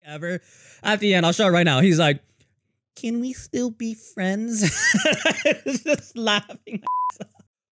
ever. At the end, I'll show it right now. He's like, can we still be friends? Just laughing.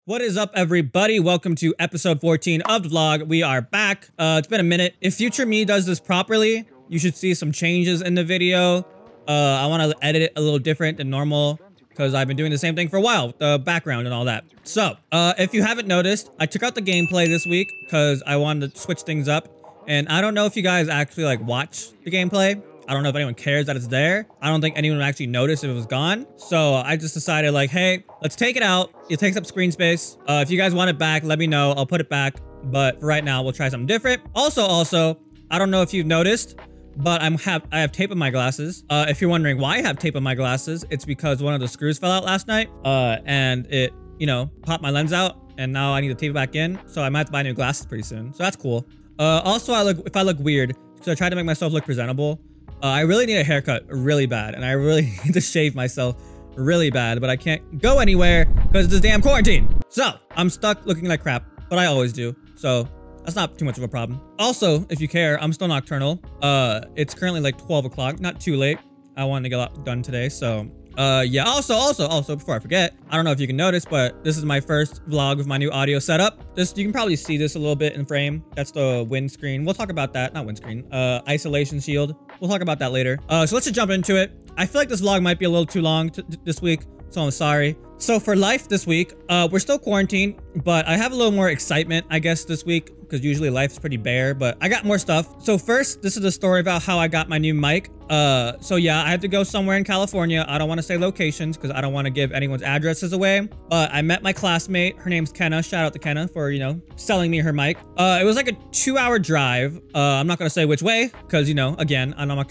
What is up, everybody? Welcome to episode 14 of the vlog. We are back. It's been a minute. If future me does this properly, you should see some changes in the video. I want to edit it a little different than normal because I've been doing the same thing for a while, the background and all that. So, if you haven't noticed, I took out the gameplay this week because I wanted to switch things up. And I don't know if you guys actually like watch the gameplay. I don't know if anyone cares that it's there. I don't think anyone actually noticed if it was gone. So I just decided like, hey, let's take it out. It takes up screen space. If you guys want it back, let me know. I'll put it back. But for right now, we'll try something different. Also, I don't know if you've noticed, but I have tape in my glasses. If you're wondering why I have tape in my glasses, it's because one of the screws fell out last night. And it, you know, popped my lens out. And now I need to tape it back in. So I might have to buy new glasses pretty soon. So that's cool. Also, if I look weird, because I tried to make myself look presentable, I really need a haircut really bad, and I really need to shave myself really bad, but I can't go anywhere because of this damn quarantine. So I'm stuck looking like crap, but I always do. So that's not too much of a problem. Also, if you care, I'm still nocturnal. It's currently like 12 o'clock, not too late. I wanted to get a lot done today, so yeah. Also, before I forget, I don't know if you can notice, but this is my first vlog with my new audio setup. You can probably see this a little bit in frame. That's the windscreen. We'll talk about that. Not windscreen. Isolation shield. We'll talk about that later. So let's just jump into it. I feel like this vlog might be a little too long this week, so I'm sorry. So for life this week, we're still quarantined, but I have a little more excitement, I guess, this week, because usually life's pretty bare, but I got more stuff. So first, this is a story about how I got my new mic. So yeah, I had to go somewhere in California. I don't want to say locations because I don't want to give anyone's addresses away, but I met my classmate. Her name's Kenna. Shout out to Kenna for, you know, selling me her mic. It was like a 2-hour drive. I'm not going to say which way because, you know, again, I'm not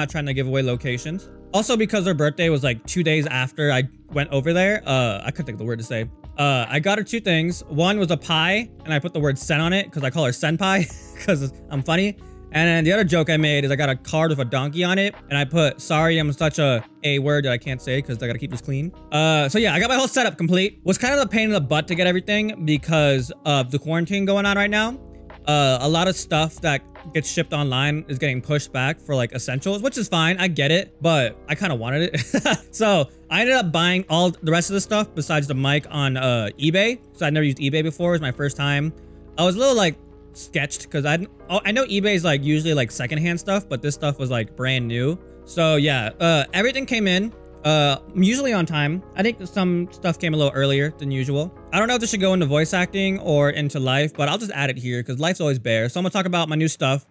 trying to give away locations. Also, because her birthday was like 2 days after I went over there, I couldn't think of the word to say. I got her 2 things. One was a pie, and I put the word sen on it because I call her senpai because I'm funny. And then the other joke I made is I got a card with a donkey on it, and I put, sorry, I'm such a word that I can't say because I gotta keep this clean. So yeah, I got my whole setup complete. Was kind of a pain in the butt to get everything because of the quarantine going on right now. A lot of stuff that gets shipped online is getting pushed back for like essentials, which is fine. I get it, but I kind of wanted it. So I ended up buying all the rest of the stuff besides the mic on eBay. So I'd never used eBay before. It was my first time. I was a little like sketched because I know eBay is like usually like secondhand stuff, but this stuff was like brand new. So yeah, everything came in usually on time. I think some stuff came a little earlier than usual. I don't know if this should go into voice acting or into life, but I'll just add it here because life's always bare. So I'm gonna talk about my new stuff.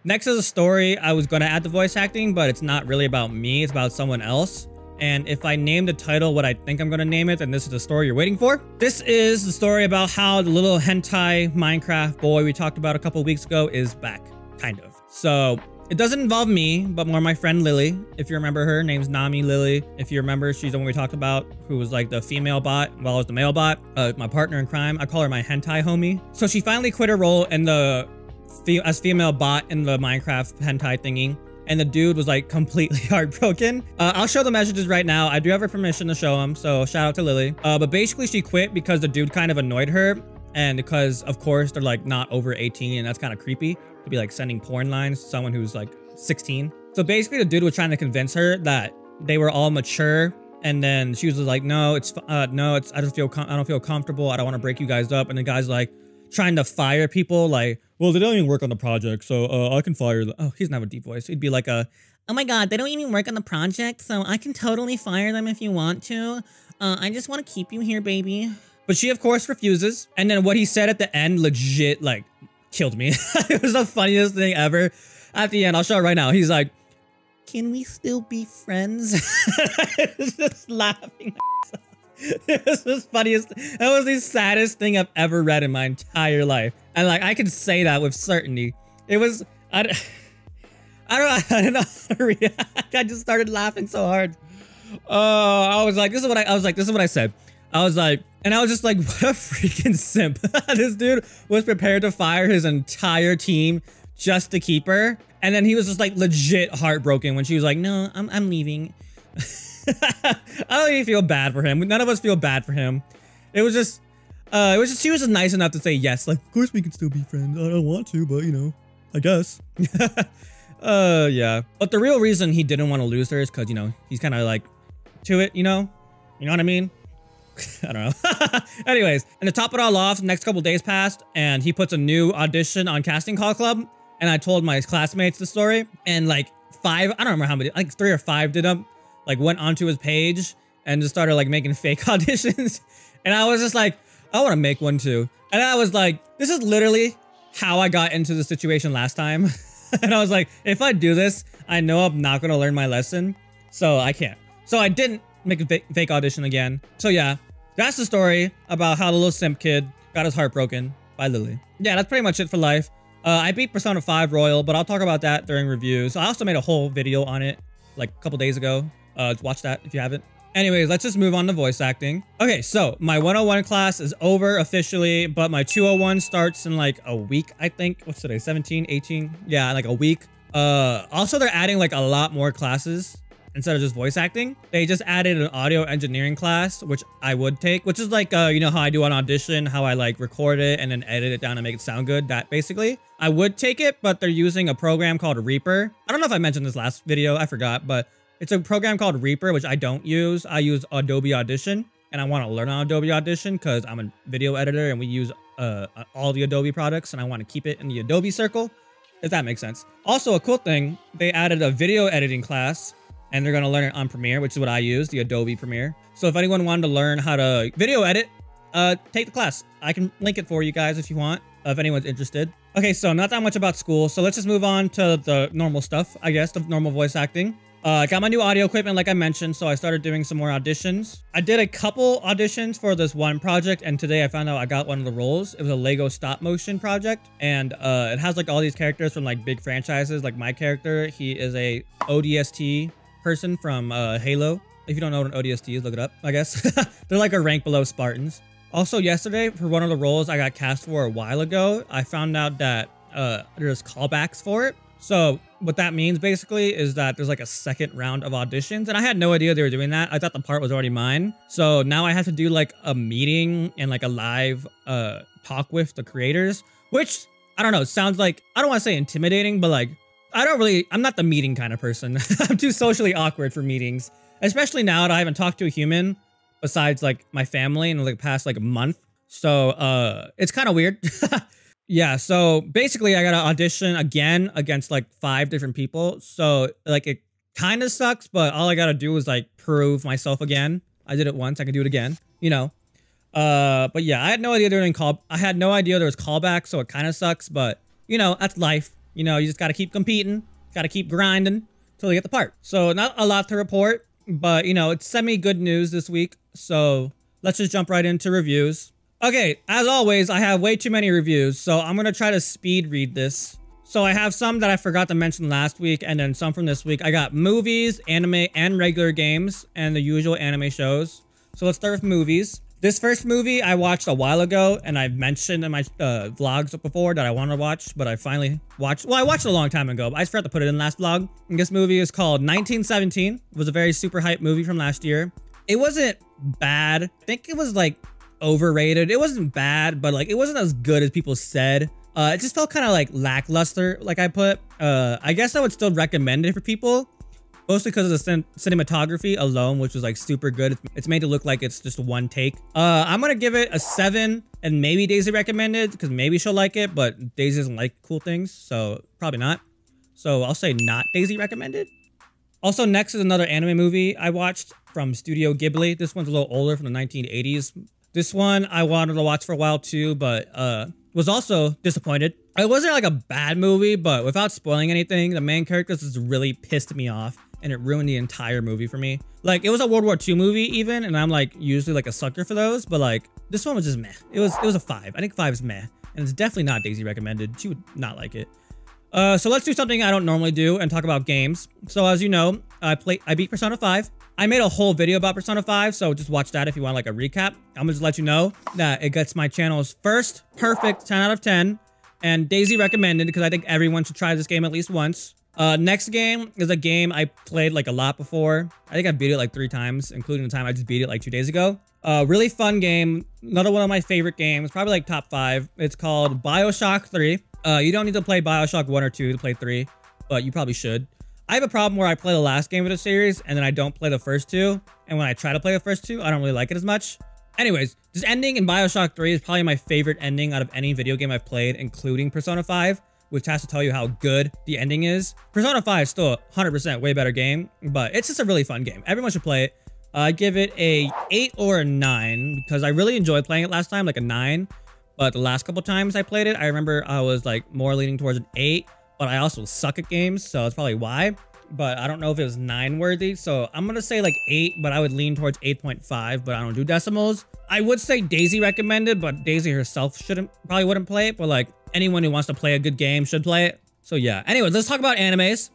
Next is a story. I was gonna add the voice acting, but it's not really about me. It's about someone else. And if I name the title what I think I'm gonna name it, then this is the story you're waiting for. This is the story about how the little hentai Minecraft boy we talked about a couple weeks ago is back, kind of. So it doesn't involve me, but more my friend Lily. If you remember her name's Nami Lily. If you remember, she's the one we talked about who was like the female bot while I was the male bot. My partner in crime. I call her my hentai homie. So she finally quit her role in as female bot in the Minecraft hentai thingy. And the dude was like completely heartbroken. I'll show the messages right now. I do have her permission to show them. So shout out to Lily. But basically she quit because the dude kind of annoyed her. And because of course they're like not over 18 and that's kind of creepy to be like sending porn lines to someone who's like 16. So basically the dude was trying to convince her that they were all mature. And then she was like, no, I don't feel comfortable. I don't want to break you guys up. And the guy's like trying to fire people like, well, they don't even work on the project, so I can fire them. Oh, he doesn't have a deep voice. He'd be like oh my God, they don't even work on the project, so I can totally fire them if you want to. I just want to keep you here, baby. But she, of course, refuses. And then what he said at the end legit, like, killed me. It was the funniest thing ever. At the end, I'll show it right now. He's like, can we still be friends? I was just laughing. It was the funniest. That was the saddest thing I've ever read in my entire life. And like, I can say that with certainty. It was, I don't know how to react. I just started laughing so hard. I was like, this is what I said. I was like, and I was just like, what a freaking simp. This dude was prepared to fire his entire team just to keep her. And then he was just like legit heartbroken when she was like, no, I'm leaving. I don't even feel bad for him. None of us feel bad for him. It was just she was just nice enough to say yes. Like, of course we can still be friends. I don't want to, but you know, I guess. Yeah. But the real reason he didn't want to lose her is because, you know, he's kind of like to it, you know? You know what I mean? I don't know. Anyways, and to top it all off, the next couple days passed and he puts a new audition on Casting Call Club. And I told my classmates the story and like 5, I don't remember how many, like 3 or 5 did them, like went onto his page and just started like making fake auditions. And I was just like, I want to make one too. And I was like, this is literally how I got into the situation last time. And I was like, if I do this, I know I'm not going to learn my lesson. So I can't. So I didn't make a fake audition again. So yeah, that's the story about how the little simp kid got his heart broken by Lily. Yeah, that's pretty much it for life. I beat Persona 5 Royal, but I'll talk about that during reviews. I also made a whole video on it like a couple days ago. Watch that if you haven't. Anyways, let's just move on to voice acting. Okay, so my 101 class is over officially, but my 201 starts in like a week, I think. What's today? 17, 18? Yeah, like a week. Also, they're adding like a lot more classes instead of just voice acting. They just added an audio engineering class, which I would take, which is like, you know how I do on Audition, how I like record it and then edit it down and make it sound good. That basically, I would take it, but they're using a program called Reaper. I don't know if I mentioned this last video, I forgot, but it's a program called Reaper, which I don't use. I use Adobe Audition, and I want to learn on Adobe Audition because I'm a video editor and we use all the Adobe products, and I want to keep it in the Adobe circle, if that makes sense. Also, a cool thing, they added a video editing class, and they're going to learn it on Premiere, which is what I use, the Adobe Premiere. So if anyone wanted to learn how to video edit, take the class. I can link it for you guys if you want, if anyone's interested. Okay, so not that much about school, so let's just move on to the normal stuff, I guess, the normal voice acting. I got my new audio equipment, like I mentioned, so I started doing some more auditions. I did a couple auditions for this one project, and today I found out I got one of the roles. It was a Lego stop motion project, and it has like all these characters from like big franchises. Like my character, he is a ODST person from Halo. If you don't know what an ODST is, look it up, I guess. They're like a rank below Spartans. Also, yesterday, for one of the roles I got cast for a while ago, I found out that there's callbacks for it. So what that means basically is that there's like a second round of auditions, and I had no idea they were doing that. I thought the part was already mine. So now I have to do like a meeting and like a live talk with the creators, which I don't know, sounds like, I don't want to say intimidating, but like, I'm not the meeting kind of person. I'm too socially awkward for meetings, especially now that I haven't talked to a human besides like my family in the past like a month. So it's kind of weird. Yeah, so basically I got to audition again against like 5 different people. So like it kind of sucks, but all I got to do is like prove myself again. I did it once, I can do it again, you know. But yeah, I had no idea there was callbacks, so it kind of sucks, but you know, that's life. You know, you just got to keep competing, got to keep grinding till you get the part. So not a lot to report, but you know, it's semi good news this week. So let's just jump right into reviews. Okay, as always, I have way too many reviews, so I'm going to try to speed read this. So I have some that I forgot to mention last week, and then some from this week. I got movies, anime, and regular games, and the usual anime shows. So let's start with movies. This first movie I watched a while ago, and I've mentioned in my vlogs before that I want to watch, but I finally watched. Well, I watched it a long time ago, but I just forgot to put it in last vlog. And this movie is called 1917. It was a very super hype movie from last year. It wasn't bad. I think it was like overrated. It wasn't bad, but like it wasn't as good as people said. It just felt kind of like lackluster, like I put. I guess I would still recommend it for people, mostly because of the cinematography alone, which was like super good. It's made to look like it's just one take. I'm gonna give it a 7, and maybe Daisy recommended because maybe she'll like it, but Daisy doesn't like cool things, so probably not. So I'll say not Daisy recommended. Also, next is another anime movie I watched from Studio Ghibli. This one's a little older, from the 1980s. This one I wanted to watch for a while too, but was also disappointed. It wasn't like a bad movie, but without spoiling anything, the main characters just really pissed me off, and it ruined the entire movie for me. Like, it was a World War II movie even, and I'm like usually like a sucker for those, but like this one was just meh. It was a 5. I think 5 is meh, and it's definitely not Daisy recommended. She would not like it. So let's do something I don't normally do and talk about games. So as you know, I beat Persona 5. I made a whole video about Persona 5, so just watch that if you want like a recap. I'm gonna just let you know that it gets my channel's first perfect 10 out of 10, and Daisy recommended because I think everyone should try this game at least once. Next game is a game I played like a lot before. I think I beat it like 3 times, including the time I just beat it like 2 days ago. Really fun game. Another one of my favorite games, probably like top 5. It's called BioShock 3. You don't need to play Bioshock 1 or 2 to play 3, but you probably should. I have a problem where I play the last game of the series and then I don't play the first two. And when I try to play the first two, I don't really like it as much. Anyways, this ending in Bioshock 3 is probably my favorite ending out of any video game I've played, including Persona 5, which has to tell you how good the ending is. Persona 5 is still a 100% way better game, but it's just a really fun game. Everyone should play it. I give it a 8 or a 9 because I really enjoyed playing it last time, like a 9. But the last couple times I played it, I remember I was like more leaning towards an 8, but I also suck at games, so that's probably why. But I don't know if it was 9 worthy, so I'm gonna say like 8, but I would lean towards 8.5, but I don't do decimals. I would say Daisy recommended, but Daisy herself probably wouldn't play it, but like anyone who wants to play a good game should play it. So yeah, anyways, let's talk about animes.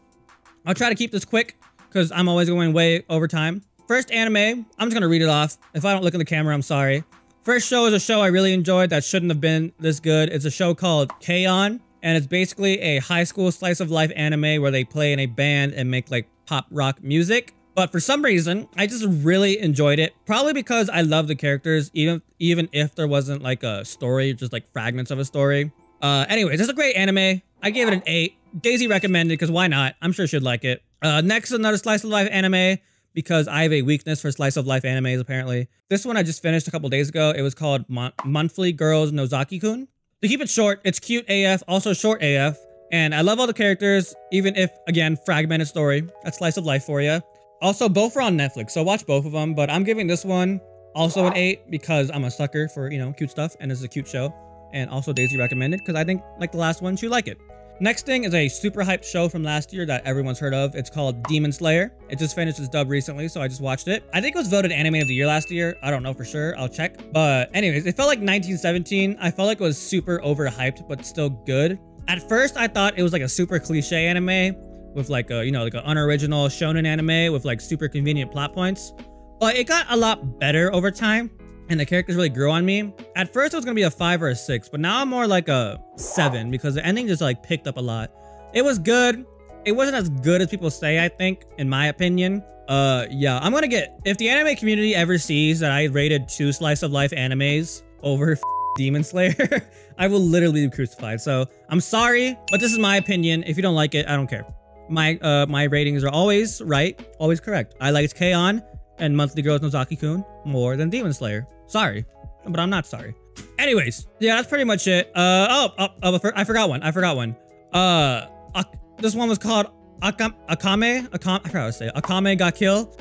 I'll try to keep this quick because I'm always going way over time. First anime, I'm just gonna read it off. If I don't look at the camera, I'm sorry. First show is a show I really enjoyed that shouldn't have been this good. It's a show called K-On! And it's basically a high school slice of life anime where they play in a band and make like pop rock music. But for some reason, I just really enjoyed it. Probably because I love the characters, even if there wasn't like a story, just like fragments of a story. Anyways, it's a great anime. I gave it an 8. Daisy recommended because why not? I'm sure she'd like it. Next, another slice of life anime because I have a weakness for slice of life animes apparently. This one I just finished a couple days ago. It was called Monthly Girls Nozaki-kun. To keep it short, it's cute AF, also short AF, and I love all the characters, even if, again, fragmented story. That's slice of life for you. Also, both are on Netflix, so watch both of them, but I'm giving this one also an 8 because I'm a sucker for, you know, cute stuff, and it's a cute show. And also Daisy recommended because I think, like the last one, she'd like it. Next thing is a super hyped show from last year that everyone's heard of. It's called Demon Slayer. It just finished its dub recently, so I just watched it. I think it was voted anime of the year last year. I don't know for sure. I'll check. But anyways, it felt like 1917. I felt like it was super overhyped, but still good. At first, I thought it was like a super cliche anime with like a, you know, like an unoriginal shonen anime with like super convenient plot points. But it got a lot better over time. And the characters really grew on me. At first, it was gonna be a 5 or a 6, but now I'm more like a 7 because the ending just like picked up a lot. It was good. It wasn't as good as people say, I think, in my opinion. Yeah, I'm gonna get, if the anime community ever sees that I rated 2 slice of life animes over Demon Slayer, I will literally be crucified. So I'm sorry, but this is my opinion. If you don't like it, I don't care. My ratings are always right, always correct. I liked K-On! And Monthly Girls Nozaki-kun more than Demon Slayer. Sorry, but I'm not sorry. Anyways, yeah, that's pretty much it. I forgot one. This one was called Akame. I forgot how to say it. Akame ga Kill.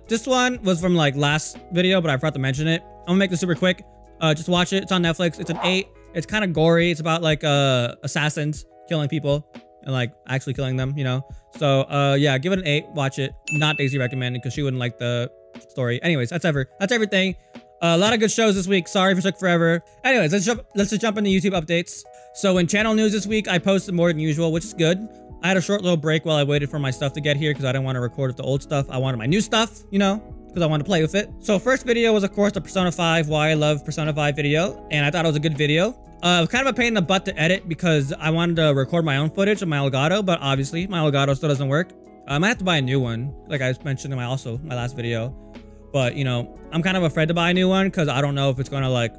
This one was from like last video, but I forgot to mention it. I'm gonna make this super quick. Just watch it. It's on Netflix. It's an 8. It's kind of gory. It's about like assassins killing people and like actually killing them, you know. So yeah, give it an 8. Watch it. Not Daisy recommended because she wouldn't like the story. Anyways, that's everything. A lot of good shows this week. Sorry if it took forever. Anyways, let's just jump into YouTube updates. So in channel news this week, I posted more than usual, which is good. I had a short little break while I waited for my stuff to get here because I didn't want to record with the old stuff. I wanted my new stuff, you know, because I wanted to play with it. So first video was, of course, the Persona 5 Why I Love Persona 5 video, and I thought it was a good video. It was kind of a pain in the butt to edit because I wanted to record my own footage of my Elgato, but obviously my Elgato still doesn't work. I might have to buy a new one, like I mentioned in my last video. But, you know, I'm kind of afraid to buy a new one because I don't know if it's going to like,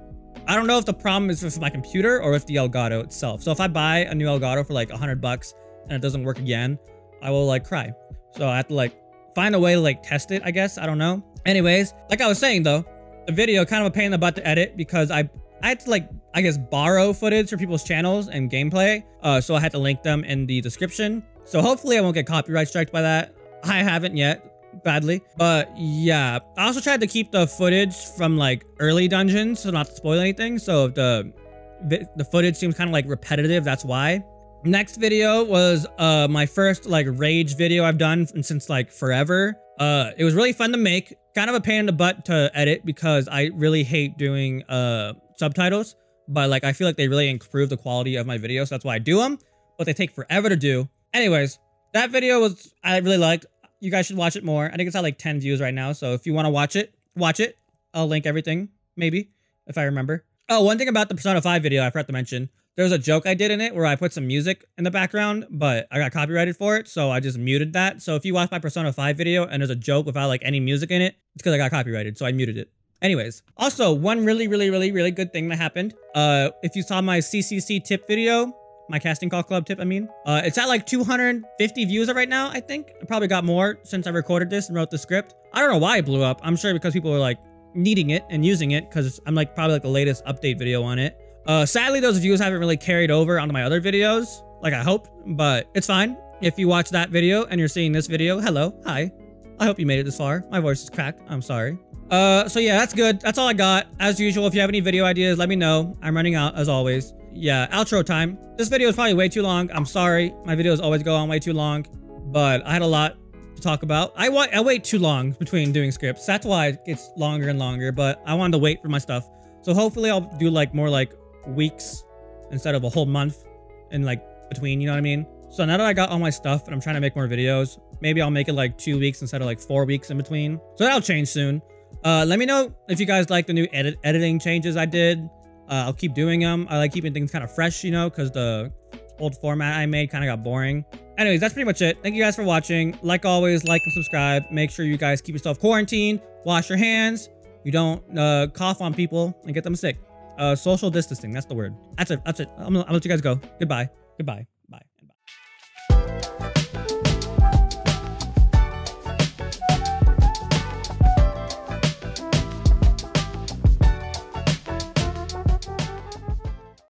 I don't know if the problem is with my computer or with the Elgato itself. So if I buy a new Elgato for like $100 and it doesn't work again, I will like cry. So I have to like find a way to like test it, I guess. I don't know. Anyways, like I was saying though, the video kind of a pain in the butt to edit because I had to like, I guess, borrow footage for people's channels and gameplay. So I had to link them in the description. So hopefully I won't get copyright striked by that. I haven't yet. Badly, but yeah, I also tried to keep the footage from like early dungeons so not to spoil anything. So if the footage seems kind of like repetitive, that's why. Next video was my first like rage video I've done since like forever. It was really fun to make, kind of a pain in the butt to edit because I really hate doing subtitles, but like I feel like they really improve the quality of my videos, so that's why I do them, but they take forever to do. Anyways, that video I really liked. You guys should watch it more. I think it's at like 10 views right now. So if you want to watch it, watch it. I'll link everything, maybe, if I remember. Oh, one thing about the Persona 5 video I forgot to mention. There was a joke I did in it where I put some music in the background, but I got copyrighted for it. So I just muted that. So if you watch my Persona 5 video and there's a joke without like any music in it, it's because I got copyrighted. So I muted it. Anyways, also one really good thing that happened. If you saw my CCC tip video, My casting call club tip, I mean. It's at like 250 views right now, I think. I probably got more since I recorded this and wrote the script. I don't know why it blew up. I'm sure because people were like needing it and using it because I'm like probably like the latest update video on it. Sadly, those views haven't really carried over onto my other videos like I hoped, but it's fine. If you watch that video and you're seeing this video, hello, hi. I hope you made it this far. My voice is cracked. I'm sorry. So yeah, that's good. That's all I got. As usual, if you have any video ideas, let me know. I'm running out as always. Yeah, outro time. This video is probably way too long. I'm sorry. My videos always go on way too long, but I had a lot to talk about. I wait too long between doing scripts. That's why it gets longer and longer, but I wanted to wait for my stuff. So hopefully I'll do like more like weeks instead of a whole month in like between, you know what I mean? So now that I got all my stuff and I'm trying to make more videos, maybe I'll make it like 2 weeks instead of like 4 weeks in between. So that'll change soon. Let me know if you guys like the new editing changes I did. I'll keep doing them. I like keeping things kind of fresh, you know, because the old format I made kind of got boring. Anyways, that's pretty much it. Thank you guys for watching. Like always, like and subscribe. Make sure you guys keep yourself quarantined. Wash your hands. You don't cough on people and get them sick. Social distancing, that's the word. That's it. I'm gonna let you guys go. Goodbye. Goodbye.